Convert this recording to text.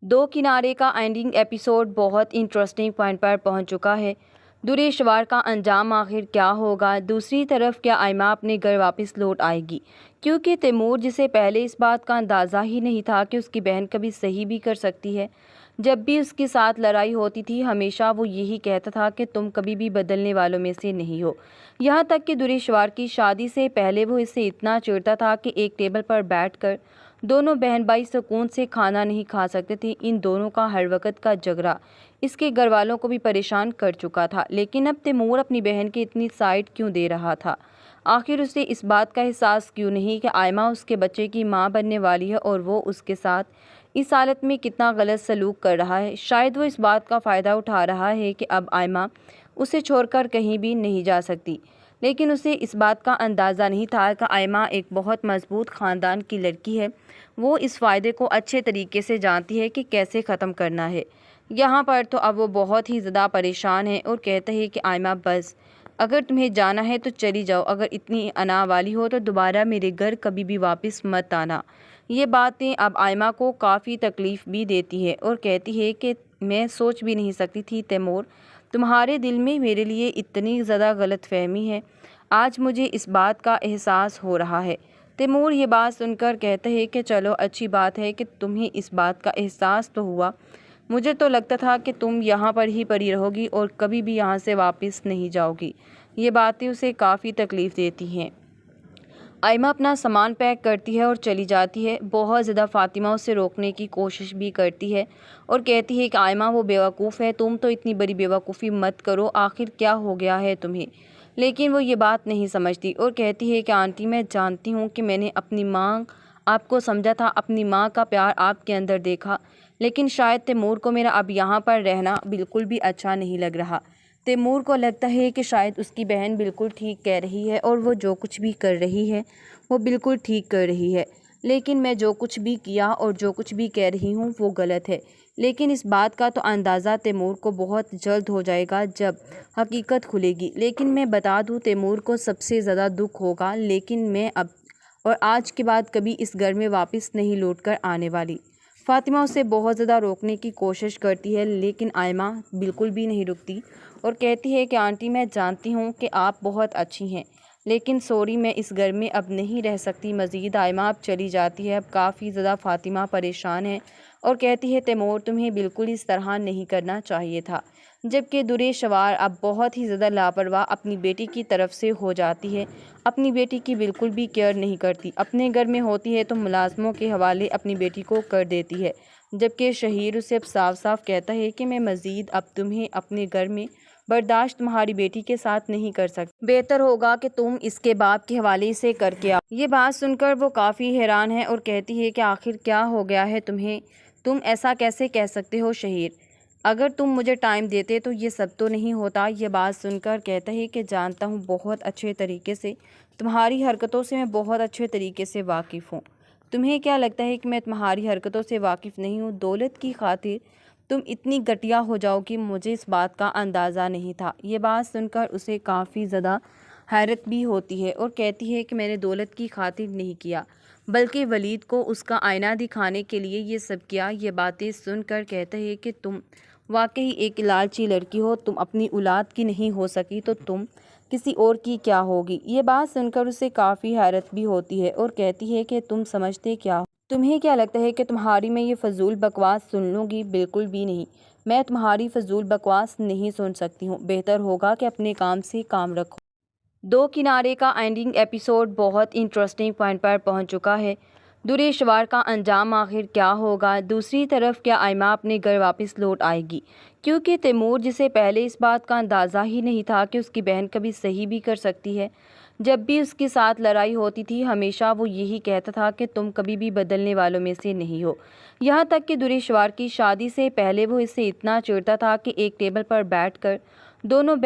दो किनारे का एंडिंग एपिसोड बहुत इंटरेस्टिंग पॉइंट पर पहुंच चुका है। दुरेशवार का अंजाम आखिर क्या होगा? दूसरी तरफ क्या आयमा अपने घर वापस लौट आएगी? क्योंकि तैमूर, जिसे पहले इस बात का अंदाज़ा ही नहीं था कि उसकी बहन कभी सही भी कर सकती है, जब भी उसके साथ लड़ाई होती थी हमेशा वो यही कहता था कि तुम कभी भी बदलने वालों में से नहीं हो। यहाँ तक कि दुरेशवार की शादी से पहले वो इससे इतना चिढ़ता था कि एक टेबल पर बैठकर दोनों बहन भाई सुकून से खाना नहीं खा सकते थे। इन दोनों का हर वक्त का झगड़ा इसके घर वालों को भी परेशान कर चुका था। लेकिन अब तैमूर अपनी बहन की इतनी साइड क्यों दे रहा था? आखिर उसे इस बात का एहसास क्यों नहीं कि आयमा उसके बच्चे की मां बनने वाली है और वो उसके साथ इस हालत में कितना गलत सलूक कर रहा है? शायद वो इस बात का फ़ायदा उठा रहा है कि अब आयमा उसे छोड़कर कहीं भी नहीं जा सकती। लेकिन उसे इस बात का अंदाज़ा नहीं था कि आयमा एक बहुत मजबूत ख़ानदान की लड़की है। वो इस फ़ायदे को अच्छे तरीके से जानती है कि कैसे ख़त्म करना है। यहाँ पर तो अब वो बहुत ही ज़्यादा परेशान है और कहते हैं कि आयमा बस, अगर तुम्हें जाना है तो चली जाओ, अगर इतनी अना वाली हो तो दोबारा मेरे घर कभी भी वापस मत आना। ये बातें अब आयमा को काफ़ी तकलीफ़ भी देती है और कहती है कि मैं सोच भी नहीं सकती थी तैमूर, तुम्हारे दिल में मेरे लिए इतनी ज़्यादा गलतफ़हमी है। आज मुझे इस बात का एहसास हो रहा है। तैमूर ये बात सुनकर कहते हैं कि चलो अच्छी बात है कि तुम्हें इस बात का एहसास तो हुआ। मुझे तो लगता था कि तुम यहाँ पर ही पड़ी रहोगी और कभी भी यहाँ से वापस नहीं जाओगी। ये बातें उसे काफ़ी तकलीफ़ देती हैं। आयमा अपना सामान पैक करती है और चली जाती है। बहुत ज़्यादा फ़ातिमा उसे रोकने की कोशिश भी करती है और कहती है कि आयमा वो बेवकूफ़ है, तुम तो इतनी बड़ी बेवकूफ़ी मत करो, आखिर क्या हो गया है तुम्हें? लेकिन वो ये बात नहीं समझती और कहती है कि आंटी, मैं जानती हूँ कि मैंने अपनी माँ आपको समझा था, अपनी माँ का प्यार आपके अंदर देखा, लेकिन शायद तैमूर को मेरा अब यहाँ पर रहना बिल्कुल भी अच्छा नहीं लग रहा। तैमूर को लगता है कि शायद उसकी बहन बिल्कुल ठीक कह रही है और वो जो कुछ भी कर रही है वो बिल्कुल ठीक कर रही है। लेकिन मैं जो कुछ भी किया और जो कुछ भी कह रही हूँ वो गलत है। लेकिन इस बात का तो अंदाज़ा तैमूर को बहुत जल्द हो जाएगा जब हकीकत खुलेगी। लेकिन मैं बता दूँ, तैमूर को सबसे ज़्यादा दुख होगा, लेकिन मैं अब और आज के बाद कभी इस घर में वापस नहीं लौट कर आने वाली। फ़ातिमा उसे बहुत ज़्यादा रोकने की कोशिश करती है, लेकिन आयमा बिल्कुल भी नहीं रुकती और कहती है कि आंटी, मैं जानती हूँ कि आप बहुत अच्छी हैं, लेकिन सॉरी, मैं इस घर में अब नहीं रह सकती मज़ीद। आयमा अब चली जाती है। अब काफ़ी ज़्यादा फ़ातिमा परेशान है और कहती है तैमूर, तुम्हें बिल्कुल इस तरह नहीं करना चाहिए था। जबकि दुरेशवार अब बहुत ही ज़्यादा लापरवाह अपनी बेटी की तरफ से हो जाती है। अपनी बेटी की बिल्कुल भी केयर नहीं करती। अपने घर में होती है तो मुलाजमों के हवाले अपनी बेटी को कर देती है। जबकि शहीर उसे अब साफ साफ कहता है कि मैं मज़ीद अब तुम्हें अपने घर में बर्दाश्त तुम्हारी बेटी के साथ नहीं कर सकती। बेहतर होगा कि तुम इसके बाप के हवाले से करके आओ। ये बात सुनकर वो काफ़ी हैरान है और कहती है कि आखिर क्या हो गया है तुम्हें? तुम ऐसा कैसे कह सकते हो शहीर? अगर तुम मुझे टाइम देते तो ये सब तो नहीं होता। ये बात सुनकर कहता है कि जानता हूँ बहुत अच्छे तरीके से, तुम्हारी हरकतों से मैं बहुत अच्छे तरीके से वाकिफ़ हूँ। तुम्हें क्या लगता है कि मैं तुम्हारी हरकतों से वाकिफ़ नहीं हूँ? दौलत की खातिर तुम इतनी घटिया हो जाओगी, मुझे इस बात का अंदाज़ा नहीं था। ये बात सुनकर उसे काफ़ी ज़्यादा हैरत भी होती है और कहती है कि मैंने दौलत की खातिर नहीं किया, बल्कि वलीद को उसका आईना दिखाने के लिए ये सब किया। ये बातें सुनकर कहते हैं कि तुम वाकई एक लालची लड़की हो, तुम अपनी औलाद की नहीं हो सकी तो तुम किसी और की क्या होगी? ये बात सुनकर उसे काफ़ी हैरत भी होती है और कहती है कि तुम समझते क्या हो? तुम्हें क्या लगता है कि तुम्हारी मैं ये फजूल बकवास सुन लूँगी? बिल्कुल भी नहीं। मैं तुम्हारी फजूल बकवास नहीं सुन सकती हूँ। बेहतर होगा कि अपने काम से काम रखो। दो किनारे का एंडिंग एपिसोड बहुत इंटरेस्टिंग पॉइंट पर पहुंच चुका है। दुरेशवार का अंजाम आखिर क्या होगा? दूसरी तरफ क्या आयमा अपने घर वापस लौट आएगी? क्योंकि तैमूर, जिसे पहले इस बात का अंदाज़ा ही नहीं था कि उसकी बहन कभी सही भी कर सकती है, जब भी उसके साथ लड़ाई होती थी हमेशा वो यही कहता था कि तुम कभी भी बदलने वालों में से नहीं हो। यहाँ तक कि दुरेशवार की शादी से पहले वो इससे इतना चिढ़ता था कि एक टेबल पर बैठकर दोनों